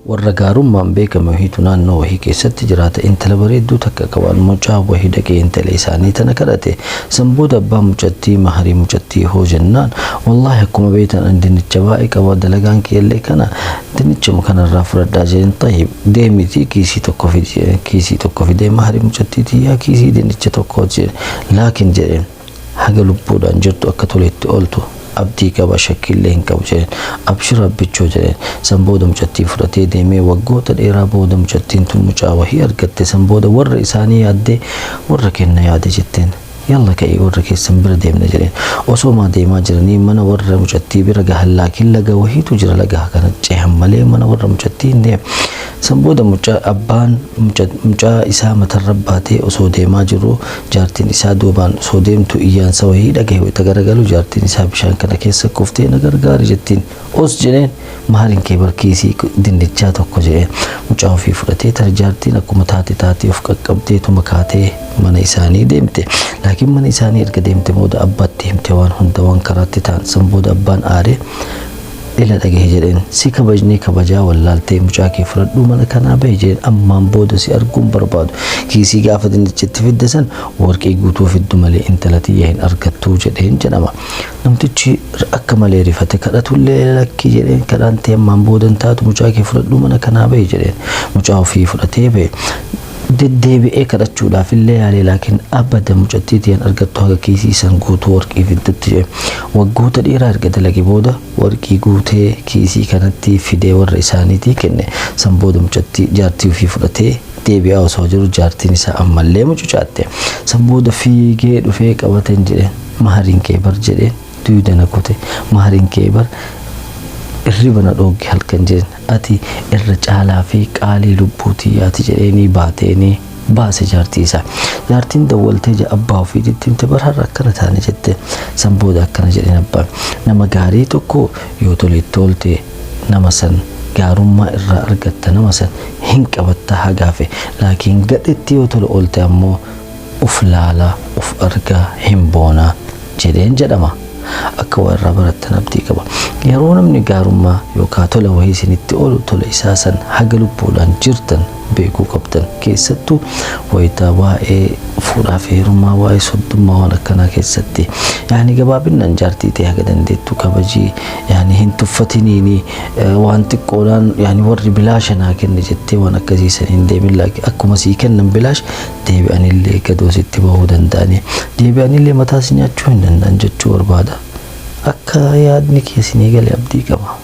warra gaarummaan beekame wahiitu naannoo wahii keessatti jiraata. Intala bareedduu takka qabaan mucaa wahii dhaqee intala isaanii tana kadhate. Sanbooda abbaa mucattii maharii mucattii hoo jennaan wallaahi akkuma beektan an dinnicha baay'ee qaba dalagaan keellee kana dinnichuma kanarraa fudhadhaa jedheen tayyib deemitii kiisii tokko fidee maharii mucattiitii yaa kiisii dinnicha tokko jedhe laakiin jedheen haga lubbuudhaan jirtu akka toleetti ooltu abdii qaba shakkillee hin qabu jedheen abshira abbichoo jedheen. Sanbooda mucattii fudhatee deemee waggoota dheeraa booda mucattiin tun mucaa wahii argatte. Sanbooda warra isaanii yaaddee warra kenna yaade jetteen yalla ka'ee warra keessan bira deemna jedheen. Osoo deemaa jiranii mana warra mucattii bira gahan laakiin laga wahiitu jira laga kana cehan malee mana warra mucattii hin deemne. Sanbooda abbaan mucaa isaa matarra baatee osoo deemaa jiru jaartiin isaa duubaan osoo deemtu iyyaansa wahii dhagahe wayita garagalu jaartiin isaa bishaan kana keessa kuftee na gargaari jettiin. Os jedheen mahariin kee barkiisii dinnichaa tokko jedheen mucaa ofii fudhatee tara jaartiin akkuma taate of qaqqabdeetuma kaatee mana isaanii deemte. Laakiin mana isaanii erga deemte booda abbaatti himte waan hunda waan karaatti ta'an. Sanbooda abbaan aaree ila dhagahe jedheen si kabajnee kabajaa wallaaltee mucaa kee fudhadhuu mana kanaa bahe jedheen ammaan booda si arguun barbaadu. Kiisii gaafa dinnichatti fidde san warqii guutuu fiddu malee intala tiyya hin argattuu jedheen jedhama. Namtichi akka malee rifate kadhatullee lakki jedheen kadhantee ammaan booda hin taatu mucaa kee fudhadhuu mana kanaa bahe jedheen mucaa ofii fudhatee bahe. Deddeebi'ee kadhachuudhaaf illee yaalee laakiin abada mucattiitiin argattu haga kiisii san guutuu warqii fiddetti jedhe. Waggoota dheeraa erga dalage booda warqii guutee kiisii kanatti fidee warra isaaniitii kenne. Sanbooda mucattii jaartii ofii fudhatee deebi'aa osoo jiru jaartiin isaa ammallee mucucaatte. Sanbooda fiigee dhufee qabateen jedheen mahariin kee bar jedheen duudana kute mahariin kee bar irriba na dhooge halkan jedhen ati irra caalaa fi qaalii lubbuutii yaati jedheenii baateenii baase jaartii isaa. Jaartiin dawwaltee abbaa ofiitti himte bar har'a akkana taane jette. Sanbooda akkana jedheen abbaan nama gaarii tokko yoo toleetti oolte nama san gaarummaa irraa argatta nama san hin qabatta hagaafe laakiin gadhetti yoo tola oolte ammoo uf laalaa uf argaa hin boonaa jedheen jedhama. Akka warra barattan abdii qaba. Yeroo namni gaarummaa yookaan tola wahii isinitti oolu tola isaa san haga lubbuudhaan jirtan beekuu qabdan. Keessattuu wayita waa'ee fuudhaaf heerummaa waa'ee soddummaa waan akkanaa keessatti yaani gabaabinaan jaartii ta'e haga dandeettu kabajii yaani hin tuffatiniini waan xiqqoodhaan yaani warri bilaasha naa kenne jettee waan akkasiisan hin deemin laakiin akkuma sii kennan bilaash deebi'anillee gadoo sitti bahuu danda'ani deebi'anillee mataas nyaachuu hin danda'an jechuu barbaada. Akka yaadni keessanii galee abdii qaba.